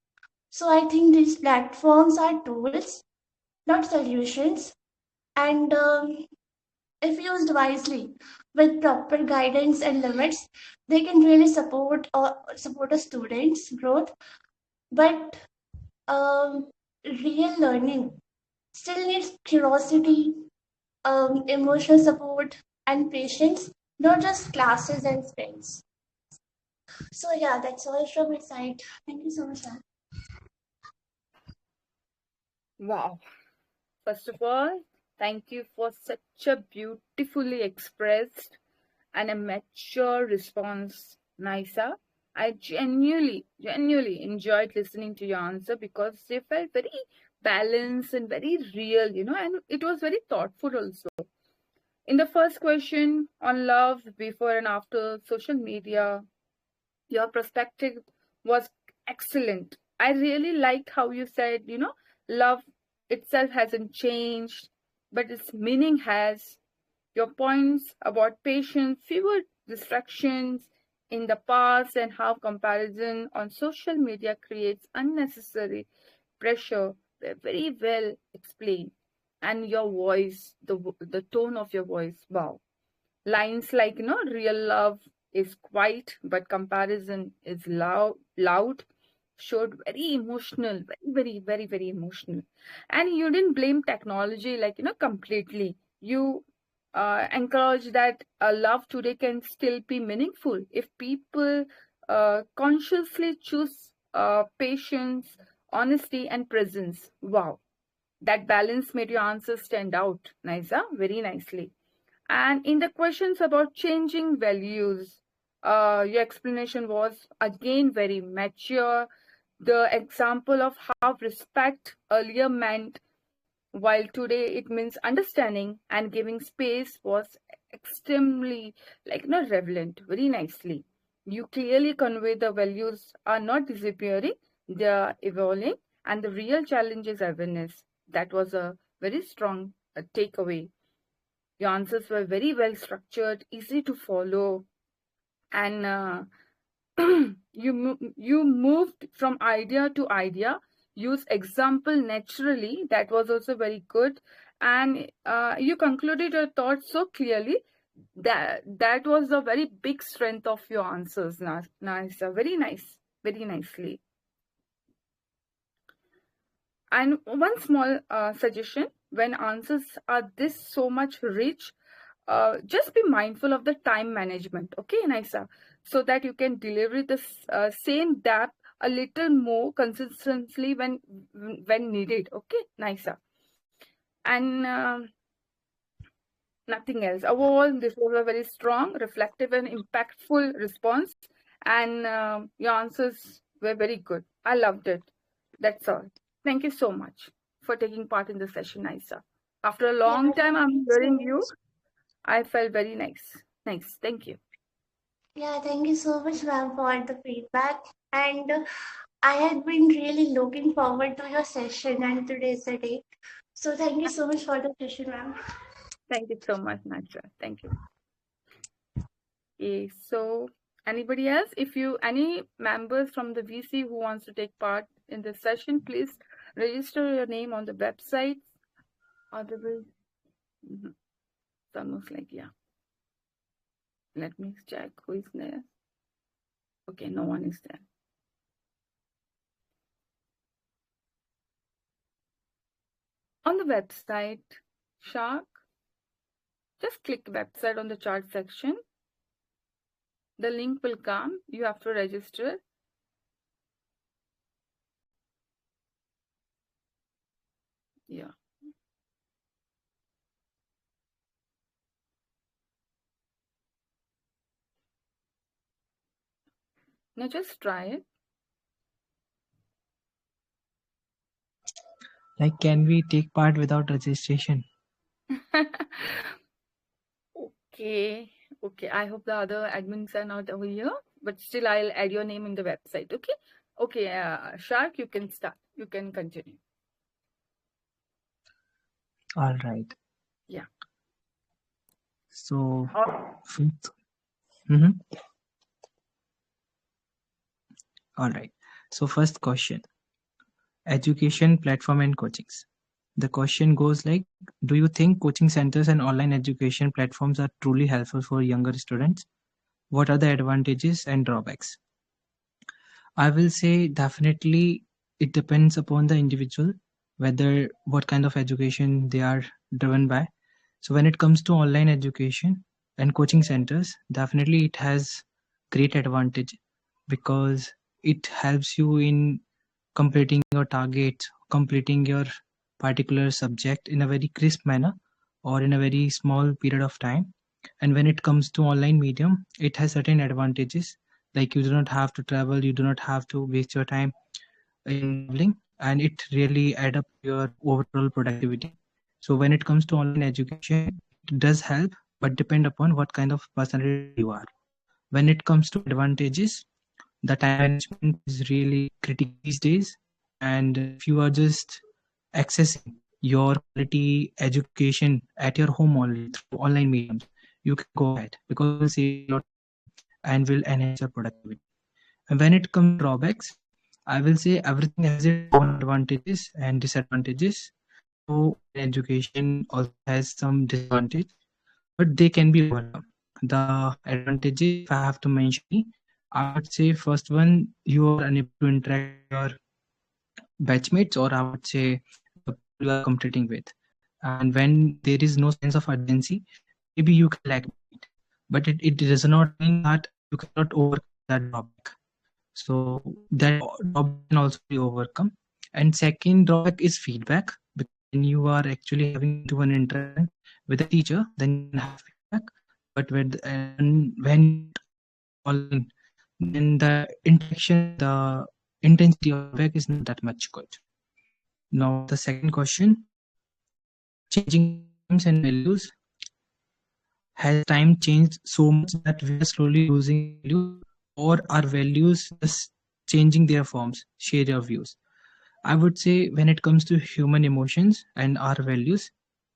So I think these platforms are tools, not solutions. And if used wisely, with proper guidance and limits, they can really support a student's growth. But real learning still needs curiosity, emotional support, and patience, not just classes and sprints. So yeah, that's all from my side. Thank you so much, ma'am. Wow. First of all, thank you for such a beautifully expressed and a mature response, Nisa. I genuinely enjoyed listening to your answer because they felt very balanced and very real, and it was very thoughtful also. In the first question on love before and after social media, your perspective was excellent. I really liked how you said, love itself hasn't changed, but its meaning has. Your points about patience, fewer distractions in the past, and how comparison on social media creates unnecessary pressure were very well explained. And your voice, the tone of your voice, wow. Lines like, real love is quiet, but comparison is loud, showed very emotional, very emotional. And you didn't blame technology like, completely. You encourage that love today can still be meaningful if people consciously choose patience, honesty, and presence. Wow, that balance made your answer stand out, Nisa, very nicely. And in the questions about changing values, your explanation was again very mature. The example of how respect earlier meant, while today it means understanding and giving space, was extremely, relevant, very nicely. You clearly convey the values are not disappearing, they are evolving, and the real challenge is awareness. That was a very strong takeaway. Your answers were very well structured, easy to follow, and you moved from idea to idea, use example naturally. That was also very good, and you concluded your thoughts so clearly. That was a very big strength of your answers. Nice, very nice. very nicely. And one small suggestion: when answers are this so much rich, just be mindful of the time management, okay, Naisa, so that you can deliver the same depth a little more consistently when needed, okay, Naisa. And nothing else. Overall, this was a very strong, reflective, and impactful response, and your answers were very good. I loved it. That's all. Thank you so much for taking part in the session, Naisa. After a long Yeah, time, thank I'm you so hearing you. much. I felt very nice. Nice. Thank you. Yeah, thank you so much, ma'am, for the feedback. And I had been really looking forward to your session, and today's the day. So thank you so much for the session, ma'am. Thank you so much, Nacha. Thank you. Okay, so anybody else? If you any members from the VC who wants to take part in this session, please register your name on the website. Otherwise, it's almost like, yeah. Let me check who is there. Okay, no one is there. On the website, Shark, just click website on the chart section. The link will come. You have to register. Yeah. Now just try it. Like, can we take part without registration? Okay. Okay. I hope the other admins are not over here, but still I'll add your name in the website. Okay. Okay. Shark, you can start. You can continue. All right. Yeah. So, first, all right. So, first question: education platform and coachings. The question goes like, do you think coaching centers and online education platforms are truly helpful for younger students? What are the advantages and drawbacks? I will say definitely it depends upon the individual, whether what kind of education they are driven by. So when it comes to online education and coaching centers, definitely it has great advantage because it helps you in completing your targets, completing your particular subject in a very crisp manner or in a very small period of time. And when it comes to online medium, it has certain advantages, like you do not have to travel, you do not have to waste your time in traveling, and it really add up your overall productivity. So when it comes to online education, it does help, but depend upon what kind of personality you are. When it comes to advantages, the time management is really critical these days, and if you are just accessing your quality education at your home only through online mediums, you can go ahead because it will save a lot of time and will enhance your productivity. And when it comes to drawbacks, I will say everything has its own advantages and disadvantages. So education also has some disadvantage, but they can be overcome. The advantages, if I have to mention, I would say first one, you are unable to interact with your batchmates, or I would say the people you are competing with. And when there is no sense of urgency, maybe you can lag behind, but it does not mean that you cannot overcome that drawback. So that drawback can also be overcome. And second drawback is feedback, because when you are actually having one-to-one interaction with a teacher, then you can have feedback. But when you online, then the interaction, the intensity of feedback is not that much good. Now the second question: changing times and values. Has time changed so much that we are slowly losing values, or are values just changing their forms? Share your views. I would say when it comes to human emotions and our values,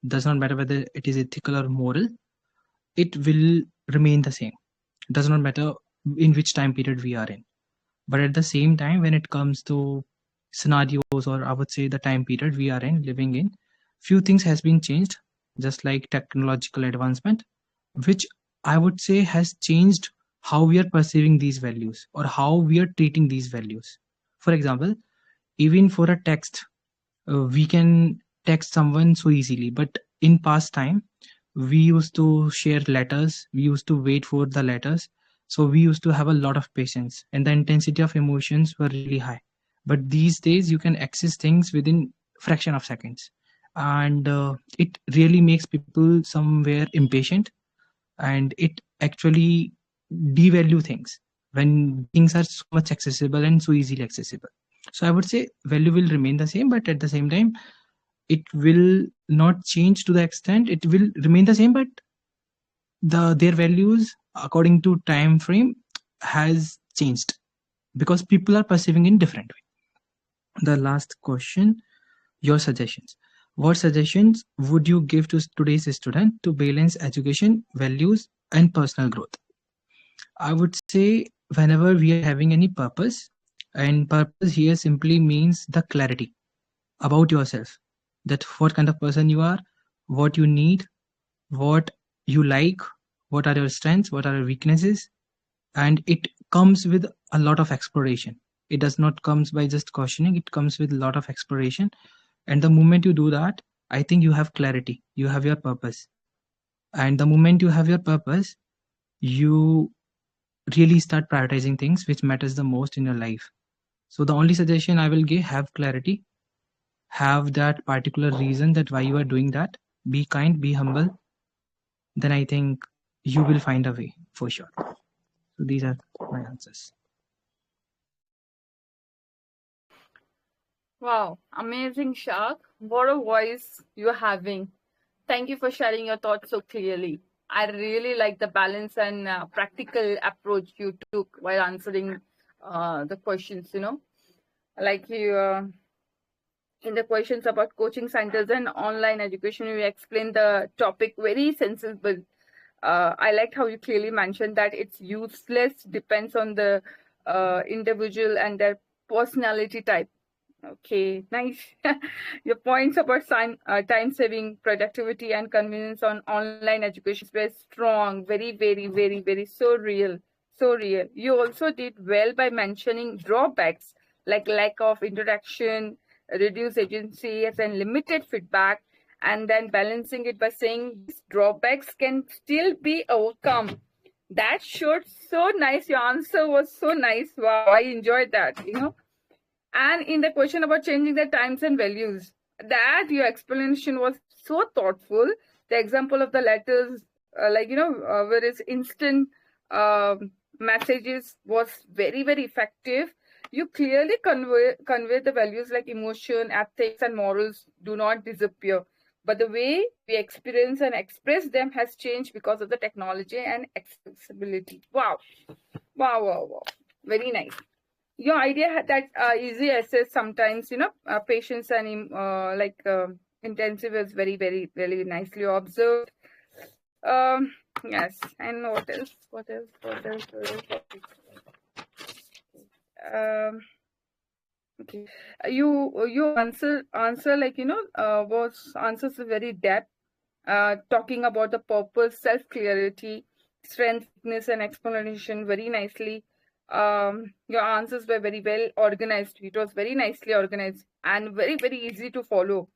does not matter whether it is ethical or moral, it will remain the same. It does not matter in which time period we are in. But at the same time, when it comes to scenarios, or I would say the time period we are in, living in, few things has been changed, just like technological advancement, which I would say has changed how we are perceiving these values or how we are treating these values. For example, even for a text, we can text someone so easily, but in past time we used to share letters, we used to wait for the letters, so we used to have a lot of patience and the intensity of emotions were really high. But these days you can access things within fraction of seconds, and it really makes people somewhere impatient, and it actually devalue things when things are so much accessible and so easily accessible. So I would say value will remain the same, but at the same time it will not change to the extent, it will remain the same, but their values according to time frame has changed because people are perceiving in different way. The last question, your suggestions. What suggestions would you give to today's student to balance education, values, and personal growth? I would say whenever we are having any purpose, and purpose here simply means the clarity about yourself, that what kind of person you are, what you need, what you like, what are your strengths, what are your weaknesses, and it comes with a lot of exploration. It does not comes by just questioning, it comes with a lot of exploration. And the moment you do that, I think you have clarity, you have your purpose. And the moment you have your purpose, you really start prioritizing things which matters the most in your life. So the only suggestion I will give, have clarity, have that particular reason that why you are doing that, be kind, be humble, then I think you will find a way for sure. So these are my answers. Wow, amazing, Shark. What a voice you're having. Thank you for sharing your thoughts so clearly. I really like the balance and practical approach you took while answering the questions, like you in the questions about coaching centers and online education, you explained the topic very sensible. I liked how you clearly mentioned that it's useless, depends on the individual and their personality type. Okay, nice. Your points about time saving, productivity, and convenience on online education were strong. Very, very, very, very so real. So real. You also did well by mentioning drawbacks like lack of interaction, reduced agency, and limited feedback, and then balancing it by saying these drawbacks can still be overcome. That showed so nice. Your answer was so nice. Wow, I enjoyed that. And in the question about changing the times and values, that your explanation was so thoughtful. The example of the letters, where it's instant messages was very, very effective. You clearly convey the values like emotion, ethics, and morals do not disappear. But the way we experience and express them has changed because of the technology and accessibility. Wow. Wow, wow, wow. Very nice. Your idea had that easy access sometimes, patience and intensive is very, very, very nicely observed. Yes, and what else? Okay, you answer was answers very depth, talking about the purpose, self clarity, strength, weakness, and explanation very nicely. Your answers were very well organized. It was very nicely organized and very, very easy to follow.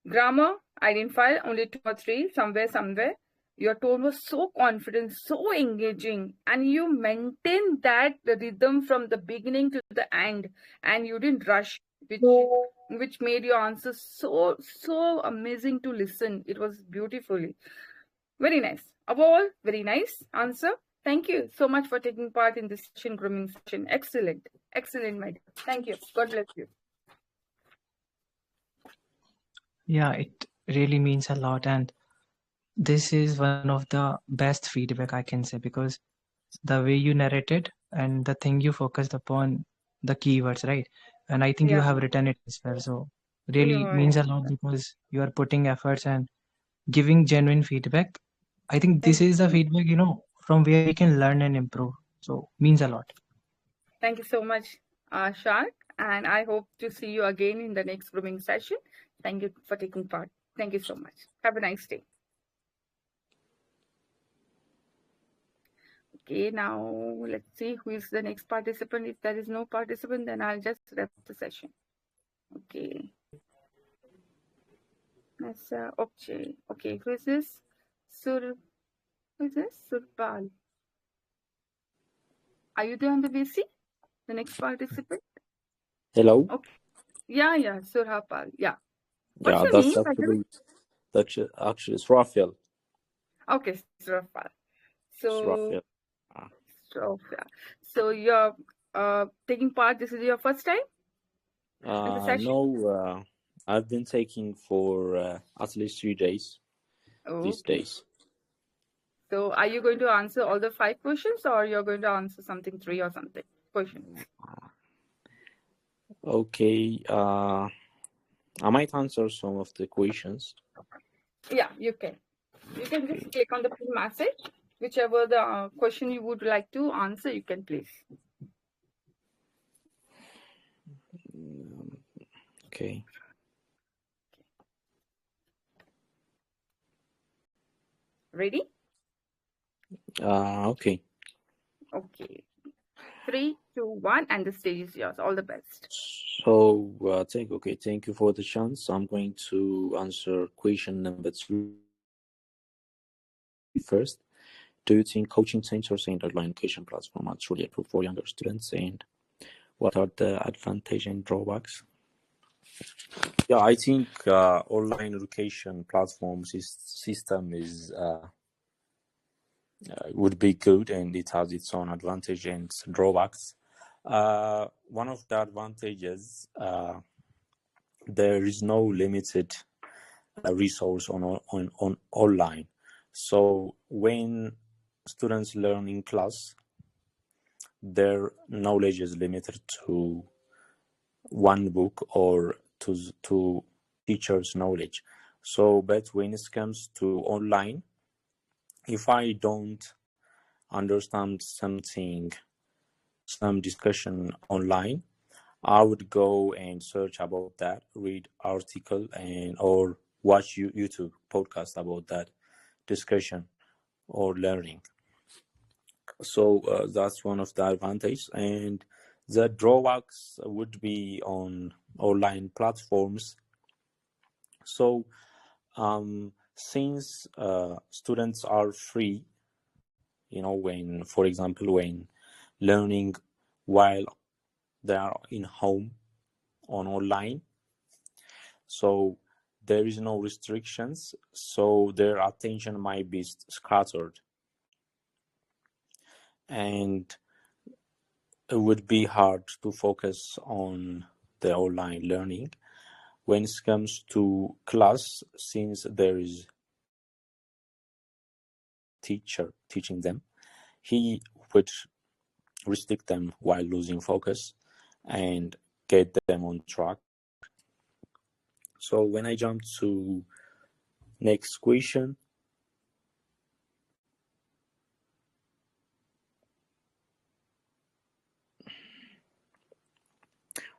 Grammar, identify only 2 or 3, somewhere. Your tone was so confident, so engaging, and you maintained that the rhythm from the beginning to the end, and you didn't rush, which made your answers so amazing to listen. It was beautifully. Very nice. Above all, very nice answer. Thank you so much for taking part in this session, grooming session. Excellent. Excellent, my dear. Thank you. God bless you. Yeah, it really means a lot, and this is one of the best feedback I can say, because the way you narrated and the thing you focused upon, the keywords, right? And I think you have written it as well. So really means a lot because you are putting efforts and giving genuine feedback. I think this is the feedback, from where we can learn and improve. So means a lot. Thank you so much, Shark. And I hope to see you again in the next grooming session. Thank you for taking part. Thank you so much. Have a nice day. Okay, now let's see who is the next participant. If there is no participant, then I'll just wrap the session. Okay. That's okay. Okay, who is this? Who is this? Surpal. Are you there on the VC? The next participant? Hello. Okay. Yeah, Surhapal. Yeah. What's Yeah, your name, by the way? actually it's Raphael. Okay, Surhapal. It's So, Raphael. yeah. So you're taking part. This is your first time in the session? No, I've been taking for at least 3 days these Okay. days. So are you going to answer all the 5 questions, or you're going to answer something 3 or something questions? Okay. I might answer some of the questions. Yeah, you can. You can just click on the pin message. Whichever the question you would like to answer, you can place. Okay. Ready? Okay. Okay. 3, 2, 1, and the stage is yours. All the best. So thank you for the chance. I'm going to answer question number 3 first. Do you think coaching centers and online education platforms are truly approved for younger students, and what are the advantages and drawbacks? Yeah, I think online education platform system is would be good, and it has its own advantage and drawbacks. One of the advantages, there is no limited resource on online. So when students learn in class, their knowledge is limited to one book or to teachers' knowledge. So, but when it comes to online, if I don't understand something, some discussion online, I would go and search about that, read article, and or watch YouTube podcast about that discussion or learning. So that's one of the advantages, and the drawbacks would be on online platforms. So since students are free, when, for example, when learning while they are in home on online, so there is no restrictions, so their attention might be scattered, and it would be hard to focus on the online learning. When it comes to class, since there is teacher teaching them, he would restrict them while losing focus and get them on track. So when I jump to next question,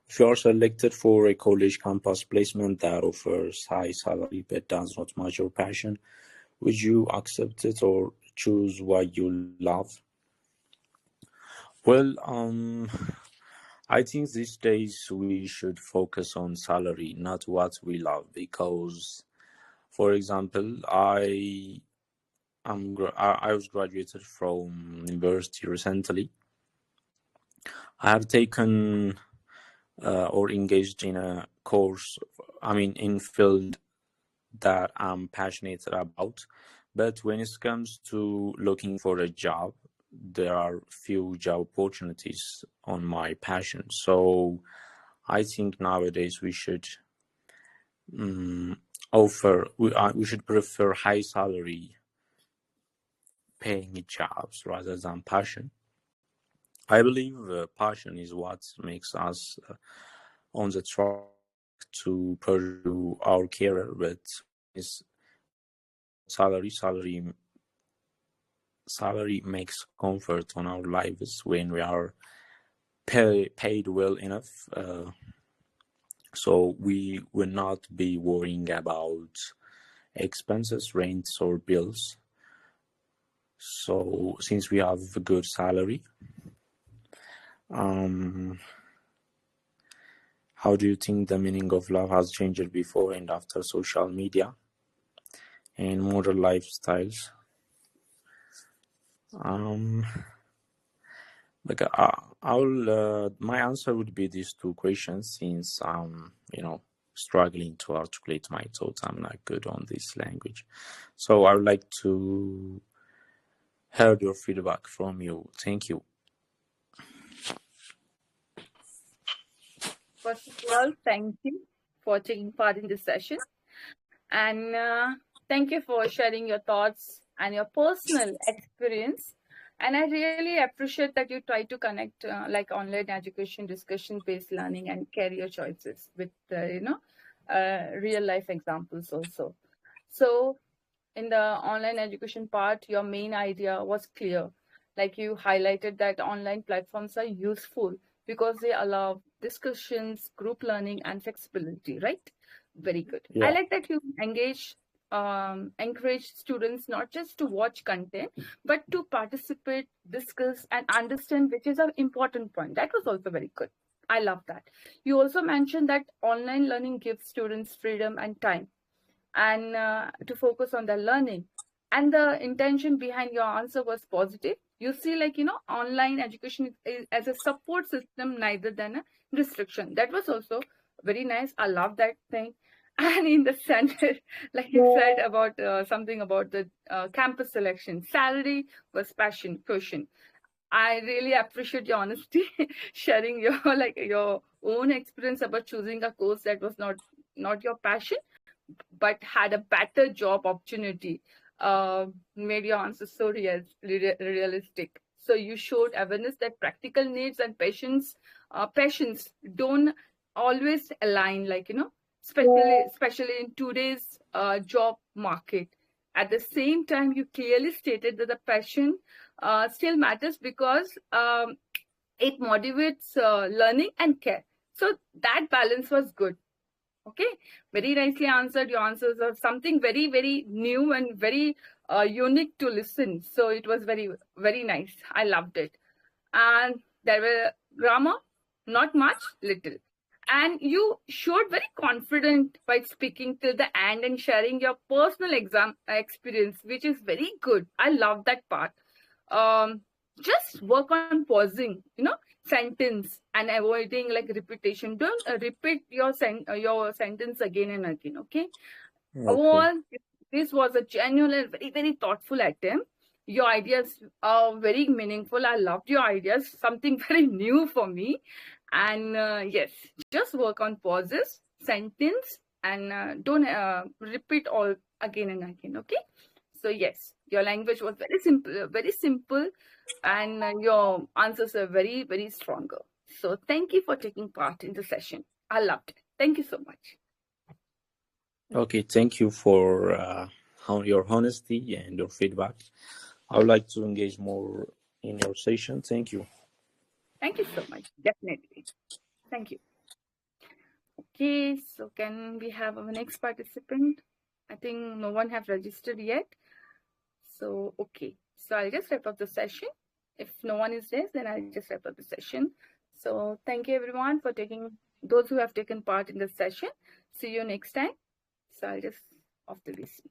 if you are selected for a college campus placement that offers high salary but does not match your passion, would you accept it or choose what you love? Well, I think these days we should focus on salary, not what we love, because, for example, I was graduated from university recently. I have taken or engaged in a course, in field that I'm passionate about. But when it comes to looking for a job, there are few job opportunities on my passion. So I think nowadays we should we should prefer high salary paying jobs rather than passion. I believe passion is what makes us on the track to pursue our career, but is salary makes comfort on our lives when we are paid well enough, so we will not be worrying about expenses, rents, or bills. So since we have a good salary, how do you think the meaning of love has changed before and after social media and modern lifestyles? My answer would be these two questions, since struggling to articulate my thoughts. I'm not good on this language, so I would like to hear your feedback from you. Thank you. First of all, thank you for taking part in this session. And thank you for sharing your thoughts and your personal experience. And I really appreciate that you try to connect like online education, discussion-based learning, and career choices with, real life examples also. So in the online education part, your main idea was clear. Like you highlighted that online platforms are useful because they allow discussions, group learning, and flexibility, right? Very good. I Yeah. like that you encourage students not just to watch content, but to participate, discuss, and understand, which is an important point. That was also very good. I love that. You also mentioned that online learning gives students freedom and time and to focus on the learning. And the intention behind your answer was positive. You see, like, online education is as a support system, neither than a restriction. That was also very nice. I love that thing. And in the center, like you said about something about the campus selection, salary was passion question. I really appreciate your honesty, sharing your like your own experience about choosing a course that was not your passion but had a better job opportunity, made your answer so realistic. So you showed awareness that practical needs and passions don't always align, like, especially in today's job market. At the same time, you clearly stated that the passion still matters because it motivates learning and care. So that balance was good. Okay, very nicely answered. Your answers are something very, very new and very unique to listen. So it was very, very nice. I loved it. And there were grammar, not much, little. And you showed very confident by speaking till the end and sharing your personal exam experience, which is very good. I love that part. Just work on pausing, sentence and avoiding like repetition. Don't repeat your sentence again and again. Okay. Okay. Overall, this was a genuine and very, very thoughtful attempt. Your ideas are very meaningful. I loved your ideas, something very new for me. And yes, just work on pauses, sentence, and don't repeat all again and again. Okay. So yes, your language was very simple, and your answers are very, very stronger. So thank you for taking part in the session. I loved it. Thank you so much. Okay, thank you for your honesty and your feedback. I would like to engage more in your session. Thank you. Thank you so much. Definitely. Thank you. Okay, so can we have our next participant? I think no one have registered yet. So, okay. So I'll just wrap up the session. If no one is there, then I'll just wrap up the session. So thank you everyone for those who have taken part in the session. See you next time. So I'll just off the VC.